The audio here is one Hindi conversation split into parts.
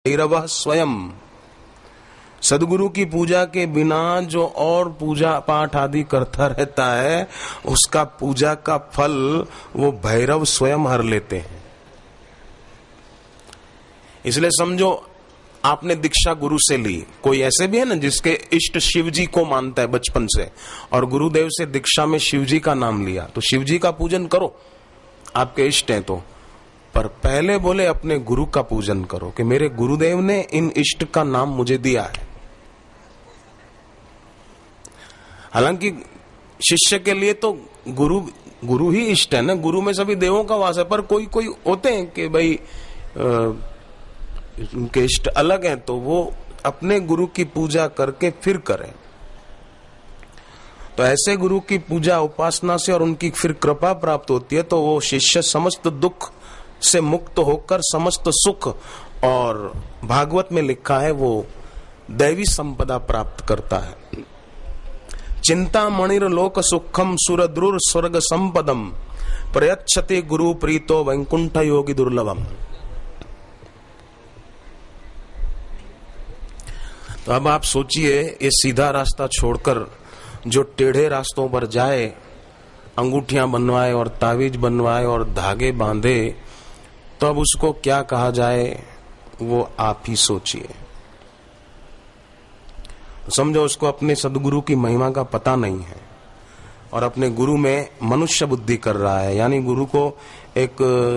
भैरवः स्वयं। सदगुरु की पूजा के बिना जो और पूजा पाठ आदि करता रहता है, उसका पूजा का फल वो भैरव स्वयं हर लेते हैं। इसलिए समझो आपने दीक्षा गुरु से ली, कोई ऐसे भी है ना जिसके इष्ट शिव जी को मानता है बचपन से, और गुरुदेव से दीक्षा में शिव जी का नाम लिया, तो शिव जी का पूजन करो, आपके इष्ट हैं तो, पर पहले बोले अपने गुरु का पूजन करो कि मेरे गुरुदेव ने इन इष्ट का नाम मुझे दिया है। हालांकि शिष्य के लिए तो गुरु ही इष्ट है ना, गुरु में सभी देवों का वास है, पर कोई कोई होते हैं कि भाई उनके इष्ट अलग हैं, तो वो अपने गुरु की पूजा करके फिर करें। तो ऐसे गुरु की पूजा उपासना से और उनकी फिर कृपा प्राप्त होती है, तो वो शिष्य समस्त दुख से मुक्त होकर समस्त सुख, और भागवत में लिखा है वो दैवी संपदा प्राप्त करता है। चिंता मणिर लोक सुखम सुरद्रुर स्वर्ग संपदम प्रयच्छति गुरु प्रीतो वैकुंठ योगी दुर्लभम। तो अब आप सोचिए, ये सीधा रास्ता छोड़कर जो टेढ़े रास्तों पर जाए, अंगूठियां बनवाए और तावीज बनवाए और धागे बांधे, तो अब उसको क्या कहा जाए वो आप ही सोचिए। समझो उसको अपने सदगुरु की महिमा का पता नहीं है और अपने गुरु में मनुष्य बुद्धि कर रहा है, यानी गुरु को एक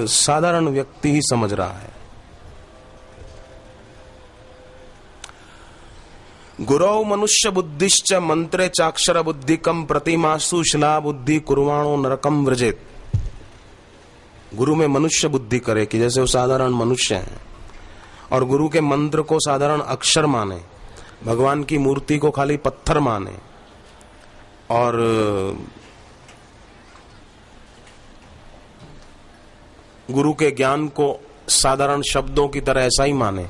साधारण व्यक्ति ही समझ रहा है। गुरौ मनुष्य बुद्धिश्च मंत्रे चाक्षर बुद्धिकम प्रतिमासु शिला बुद्धि कुर्वाणो नरकम व्रजेत। गुरु में मनुष्य बुद्धि करे कि जैसे वो साधारण मनुष्य है, और गुरु के मंत्र को साधारण अक्षर माने, भगवान की मूर्ति को खाली पत्थर माने, और गुरु के ज्ञान को साधारण शब्दों की तरह ऐसा ही माने,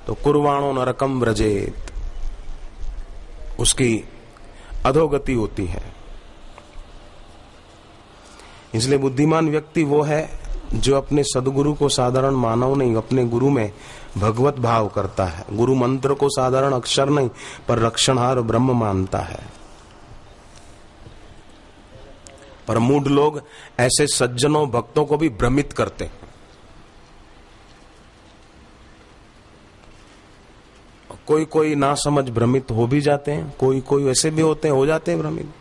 तो कुर्वाणो नरकम व्रजेत, उसकी अधोगति होती है। इसलिए बुद्धिमान व्यक्ति वो है जो अपने सदगुरु को साधारण मानव नहीं, अपने गुरु में भगवत भाव करता है। गुरु मंत्र को साधारण अक्षर नहीं पर रक्षणहार ब्रह्म मानता है। पर मूढ़ लोग ऐसे सज्जनों भक्तों को भी भ्रमित करते हैं। कोई कोई ना समझ भ्रमित हो भी जाते हैं, कोई कोई ऐसे भी होते हैं हो जाते हैं भ्रमित।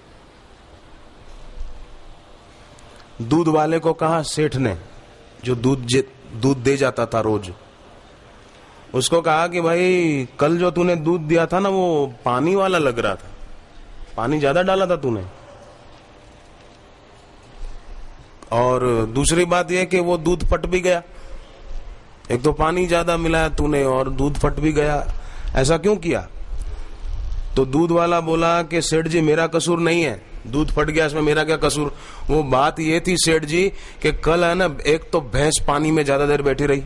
दूध वाले को कहा सेठ ने, जो दूध दे जाता था रोज, उसको कहा कि भाई कल जो तूने दूध दिया था ना वो पानी वाला लग रहा था, पानी ज्यादा डाला था तूने, और दूसरी बात यह कि वो दूध फट भी गया। एक तो पानी ज्यादा मिलाया तूने और दूध फट भी गया, ऐसा क्यों किया? तो दूध वाला बोला कि सेठ जी मेरा कसूर नहीं है, दूध फट गया इसमें मेरा क्या कसूर। वो बात ये थी सेठ जी कि कल है ना, एक तो भैंस पानी में ज्यादा देर बैठी रही,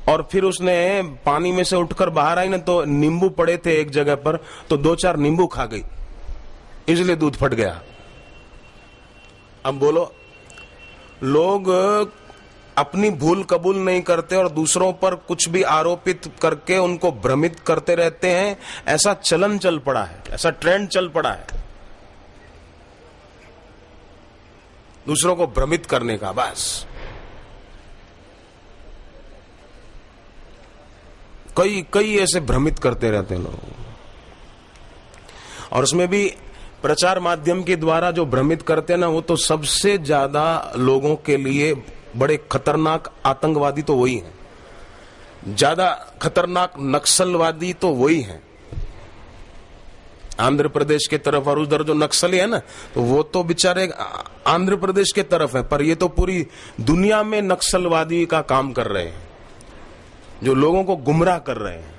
और फिर उसने पानी में से उठकर बाहर आई ना, तो नींबू पड़े थे एक जगह पर, तो 2-4 नींबू खा गई, इसलिए दूध फट गया। अब बोलो, लोग अपनी भूल कबूल नहीं करते और दूसरों पर कुछ भी आरोपित करके उनको भ्रमित करते रहते हैं। ऐसा चलन चल पड़ा है, ऐसा ट्रेंड चल पड़ा है दूसरों को भ्रमित करने का। बस कई ऐसे भ्रमित करते रहते हैं लोग, और उसमें भी प्रचार माध्यम के द्वारा जो भ्रमित करते हैं ना, वो तो सबसे ज्यादा लोगों के लिए बड़े खतरनाक आतंकवादी तो वही हैं, ज्यादा खतरनाक नक्सलवादी तो वही हैं। आंध्र प्रदेश के तरफ और उधर जो नक्सली है ना, तो वो तो बेचारे आंध्र प्रदेश के तरफ है, पर ये तो पूरी दुनिया में नक्सलवादी का काम कर रहे हैं, जो लोगों को गुमराह कर रहे हैं।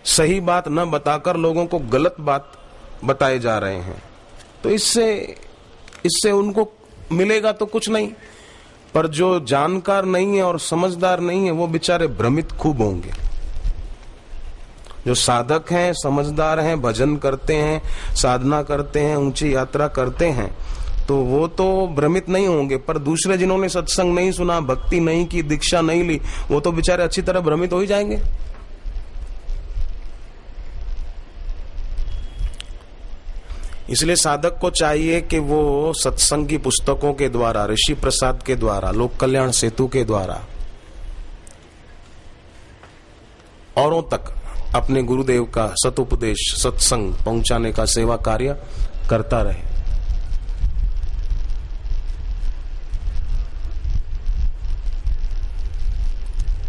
सही बात न बताकर लोगों को गलत बात बताए जा रहे हैं। तो इससे उनको मिलेगा तो कुछ नहीं, पर जो जानकार नहीं है और समझदार नहीं है वो बेचारे भ्रमित खूब होंगे। जो साधक हैं, समझदार हैं, भजन करते हैं, साधना करते हैं, ऊंची यात्रा करते हैं, तो वो तो भ्रमित नहीं होंगे, पर दूसरे जिन्होंने सत्संग नहीं सुना, भक्ति नहीं की, दीक्षा नहीं ली, वो तो बेचारे अच्छी तरह भ्रमित हो ही जाएंगे। इसलिए साधक को चाहिए कि वो सत्संग की पुस्तकों के द्वारा, ऋषि प्रसाद के द्वारा, लोक कल्याण सेतु के द्वारा औरों तक अपने गुरुदेव का सतुपदेश, सत्संग पहुंचाने का सेवा कार्य करता रहे।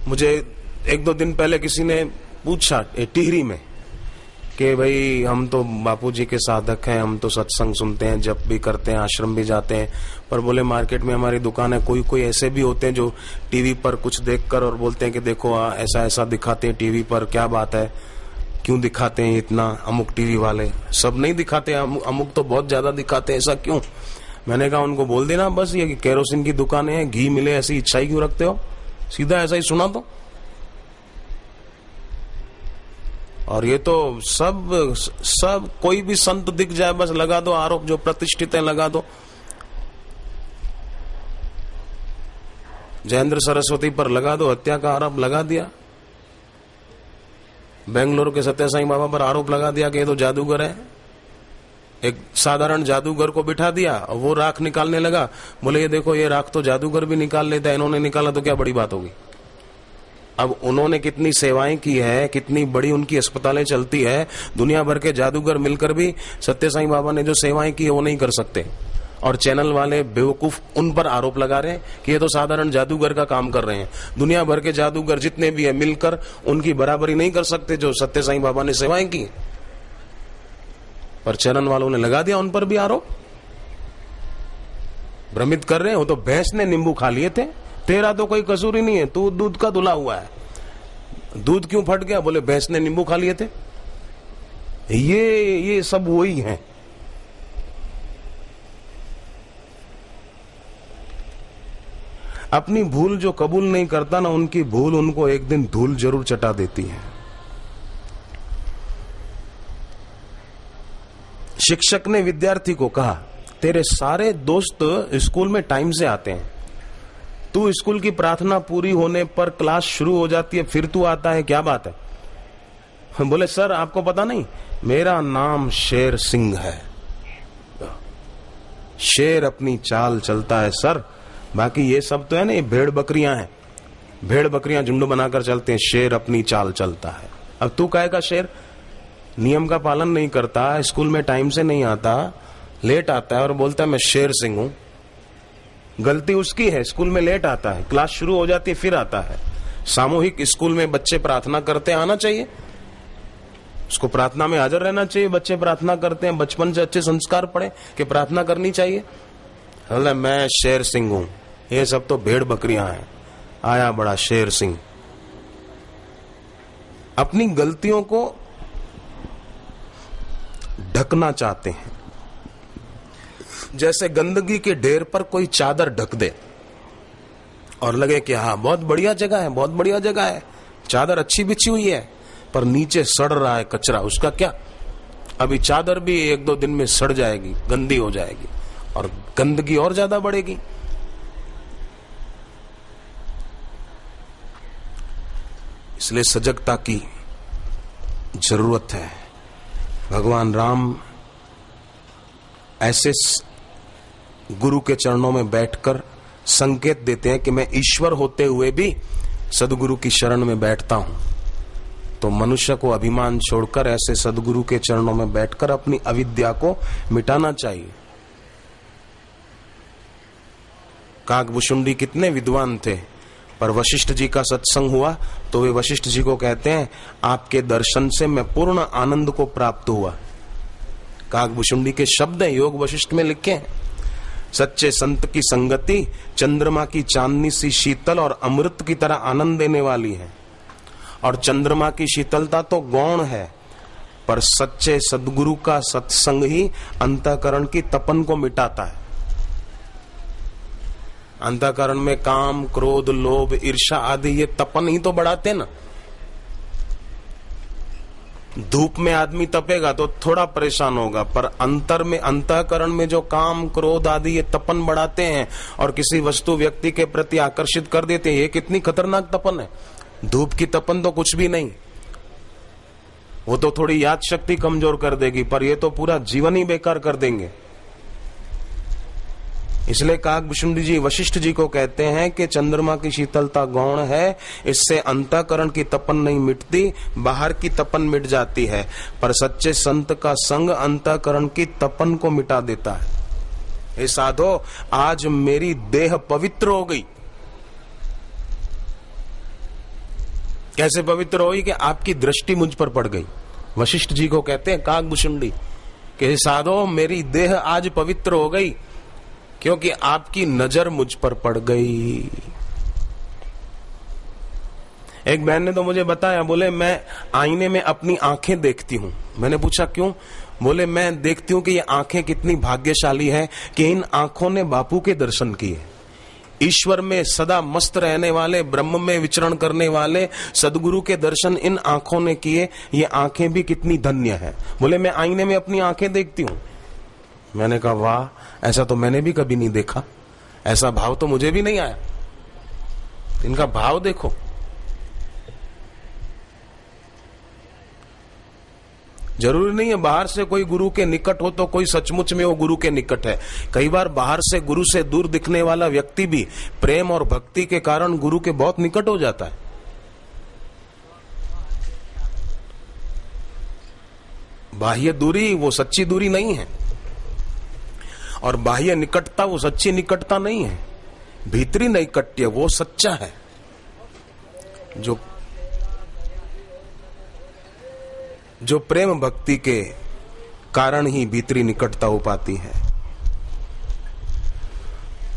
मुझे 1-2 दिन पहले किसी ने पूछा टिहरी में कि भाई हम तो बापूजी के साधक हैं, हम तो सत्संग सुनते हैं, जप भी करते हैं, आश्रम भी जाते हैं, पर बोले मार्केट में हमारी दुकान है, कोई ऐसे भी होते हैं जो टीवी पर कुछ देखकर और बोलते हैं कि देखो ऐसा ऐसा दिखाते हैं टीवी पर, क्या बात है, क्यों दिखाते हैं इतना, अमुक टीवी वाले सब नहीं दिखाते, अमुक तो बहुत ज्यादा दिखाते हैं, ऐसा क्यों? मैंने कहा उनको बोल देना बस ये कि केरोसिन की दुकान है, घी मिले ऐसी इच्छा ही क्यों रखते हो, सीधा ऐसा ही सुना दो। और ये तो सब कोई भी संत दिख जाए बस लगा दो आरोप, जो प्रतिष्ठित है लगा दो। जयेंद्र सरस्वती पर लगा दो, हत्या का आरोप लगा दिया। बेंगलुरु के सत्य साईं बाबा पर आरोप लगा दिया कि ये तो जादूगर है। एक साधारण जादूगर को बिठा दिया और वो राख निकालने लगा, बोले ये देखो ये राख तो जादूगर भी निकाल लेता है, इन्होंने निकाला तो क्या बड़ी बात होगी। अब उन्होंने कितनी सेवाएं की है, कितनी बड़ी उनकी अस्पतालें चलती है, दुनिया भर के जादूगर मिलकर भी सत्य साईं बाबा ने जो सेवाएं की है वो नहीं कर सकते। और चैनल वाले बेवकूफ उन पर आरोप लगा रहे हैं कि ये तो साधारण जादूगर का काम कर रहे हैं। दुनिया भर के जादूगर जितने भी है मिलकर उनकी बराबरी नहीं कर सकते जो सत्य साईं बाबा ने सेवाएं की। पर चैनल वालों ने लगा दिया उन पर भी आरोप, भ्रमित कर रहे हैं। वो तो भैंस ने नींबू खा लिए थे, तेरा तो कोई कसूर ही नहीं है, तू दूध का धुला हुआ है। दूध क्यों फट गया? बोले भैंस ने नींबू खा लिए थे। ये सब वही है। अपनी भूल जो कबूल नहीं करता ना, उनकी भूल उनको एक दिन धूल जरूर चटा देती है। शिक्षक ने विद्यार्थी को कहा, तेरे सारे दोस्त स्कूल में टाइम से आते हैं, तू स्कूल की प्रार्थना पूरी होने पर क्लास शुरू हो जाती है, फिर तू आता है, क्या बात है? बोले सर आपको पता नहीं, मेरा नाम शेर सिंह है। शेर अपनी चाल चलता है सर, बाकी ये सब तो है ना, ये भेड़ बकरियां हैं, भेड़ बकरियां झुंड बनाकर चलते हैं, शेर अपनी चाल चलता है। अब तू काहे का शेर? नियम का पालन नहीं करता, स्कूल में टाइम से नहीं आता, लेट आता है और बोलता है मैं शेर सिंह हूं। गलती उसकी है, स्कूल में लेट आता है, क्लास शुरू हो जाती है फिर आता है। सामूहिक स्कूल में बच्चे प्रार्थना करते हैं, आना चाहिए, उसको प्रार्थना में हाजिर रहना चाहिए। बच्चे प्रार्थना करते हैं, बचपन से अच्छे संस्कार पड़े कि प्रार्थना करनी चाहिए। अल्लाह मैं शेर सिंह हूं, ये सब तो भेड़ बकरियां हैं, आया बड़ा शेर सिंह। अपनी गलतियों को ढकना चाहते हैं, जैसे गंदगी के ढेर पर कोई चादर ढक दे और लगे कि हाँ बहुत बढ़िया जगह है, बहुत बढ़िया जगह है, चादर अच्छी बिछी हुई है, पर नीचे सड़ रहा है कचरा, उसका क्या? अभी चादर भी 1-2 दिन में सड़ जाएगी, गंदी हो जाएगी और गंदगी और ज्यादा बढ़ेगी। इसलिए सजगता की जरूरत है। भगवान राम ऐसे गुरु के चरणों में बैठकर संकेत देते हैं कि मैं ईश्वर होते हुए भी सदगुरु की शरण में बैठता हूं। तो मनुष्य को अभिमान छोड़कर ऐसे सदगुरु के चरणों में बैठकर अपनी अविद्या को मिटाना चाहिए। काकभुशुंडी कितने विद्वान थे, पर वशिष्ठ जी का सत्संग हुआ तो वे वशिष्ठ जी को कहते हैं आपके दर्शन से मैं पूर्ण आनंद को प्राप्त हुआ। काकभुशुंडी के शब्द हैं, योग वशिष्ठ में लिखे हैं। सच्चे संत की संगति चंद्रमा की चांदनी सी शीतल और अमृत की तरह आनंद देने वाली है। और चंद्रमा की शीतलता तो गौण है, पर सच्चे सदगुरु का सत्संग ही अंतःकरण की तपन को मिटाता है। अंतःकरण में काम, क्रोध, लोभ, ईर्ष्या आदि ये तपन ही तो बढ़ाते ना। धूप में आदमी तपेगा तो थोड़ा परेशान होगा, पर अंतर में, अंतःकरण में जो काम, क्रोध आदि ये तपन बढ़ाते हैं और किसी वस्तु व्यक्ति के प्रति आकर्षित कर देते हैं, ये कितनी खतरनाक तपन है। धूप की तपन तो कुछ भी नहीं, वो तो थोड़ी याद शक्ति कमजोर कर देगी, पर ये तो पूरा जीवन ही बेकार कर देंगे। इसलिए काकभूषुंडी जी वशिष्ठ जी को कहते हैं कि चंद्रमा की शीतलता गौण है, इससे अंतःकरण की तपन नहीं मिटती, बाहर की तपन मिट जाती है, पर सच्चे संत का संग अंतःकरण की तपन को मिटा देता है। हे साधो, आज मेरी देह पवित्र हो गई। कैसे पवित्र हुई? कि आपकी दृष्टि मुझ पर पड़ गई। वशिष्ठ जी को कहते हैं काकभूषुंडी कि साधो मेरी देह आज पवित्र हो गई, क्योंकि आपकी नजर मुझ पर पड़ गई। एक बहन ने तो मुझे बताया, बोले मैं आईने में अपनी आंखें देखती हूं। मैंने पूछा क्यों? बोले मैं देखती हूं कि ये आंखें कितनी भाग्यशाली है कि इन आंखों ने बापू के दर्शन किए। ईश्वर में सदा मस्त रहने वाले, ब्रह्म में विचरण करने वाले सदगुरु के दर्शन इन आंखों ने किए, ये आंखें भी कितनी धन्य हैं। बोले मैं आईने में अपनी आंखें देखती हूं। मैंने कहा वाह, ऐसा तो मैंने भी कभी नहीं देखा, ऐसा भाव तो मुझे भी नहीं आया। इनका भाव देखो। जरूरी नहीं है बाहर से कोई गुरु के निकट हो तो कोई सचमुच में वो गुरु के निकट है। कई बार बाहर से गुरु से दूर दिखने वाला व्यक्ति भी प्रेम और भक्ति के कारण गुरु के बहुत निकट हो जाता है। बाह्य दूरी वो सच्ची दूरी नहीं है, और बाह्य निकटता वो सच्ची निकटता नहीं है। भीतरी नैकट्य वो सच्चा है, जो प्रेम भक्ति के कारण ही भीतरी निकटता हो पाती है।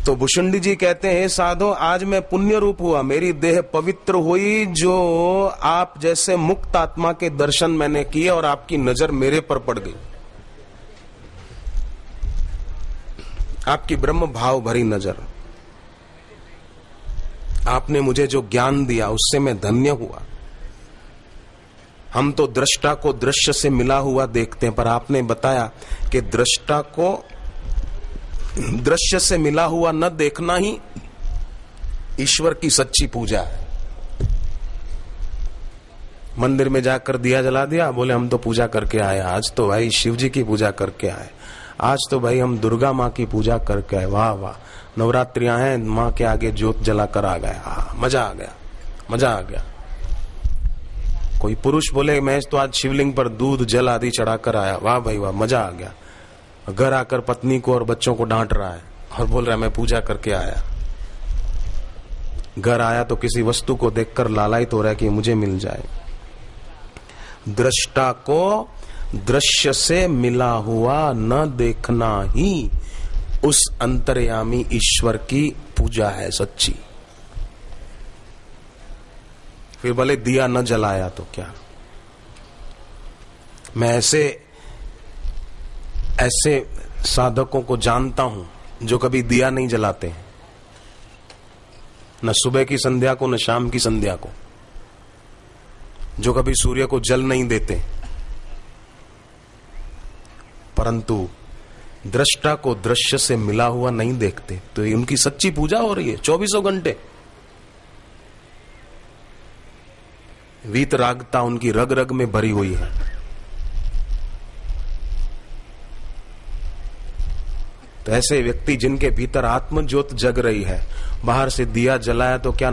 तो भूषुंडी जी कहते हैं, साधो आज मैं पुण्य रूप हुआ, मेरी देह पवित्र हुई, जो आप जैसे मुक्त आत्मा के दर्शन मैंने किए और आपकी नजर मेरे पर पड़ गई। आपकी ब्रह्म भाव भरी नजर, आपने मुझे जो ज्ञान दिया उससे मैं धन्य हुआ। हम तो दृष्टा को दृश्य से मिला हुआ देखते हैं, पर आपने बताया कि दृष्टा को दृश्य से मिला हुआ न देखना ही ईश्वर की सच्ची पूजा है। मंदिर में जाकर दिया जला दिया, बोले हम तो पूजा करके आए, आज तो भाई शिव जी की पूजा करके आए, आज तो भाई हम दुर्गा माँ की पूजा करके आए, वाह वाह, नवरात्रियां हैं, माँ के आगे ज्योत जलाकर आ गए, मजा आ गया, मजा आ गया। कोई पुरुष बोले मैं तो आज शिवलिंग पर दूध जल आदि चढ़ाकर आया, वाह भाई वाह, मजा आ गया। घर आकर पत्नी को और बच्चों को डांट रहा है और बोल रहा है मैं पूजा करके आया। घर आया तो किसी वस्तु को देखकर लालायित हो रहा है कि मुझे मिल जाए। दृष्टा को दृश्य से मिला हुआ न देखना ही उस अंतर्यामी ईश्वर की पूजा है सच्ची। फिर भले दिया न जलाया तो क्या। मैं ऐसे साधकों को जानता हूं जो कभी दिया नहीं जलाते हैं, न सुबह की संध्या को न शाम की संध्या को, जो कभी सूर्य को जल नहीं देते, परंतु दृष्टा को दृश्य से मिला हुआ नहीं देखते। तो ये उनकी सच्ची पूजा हो रही है 24 घंटे। वीतरागता उनकी रग रग में भरी हुई है। तो ऐसे व्यक्ति जिनके भीतर आत्म ज्योत जग रही है, बाहर से दिया जलाया तो क्या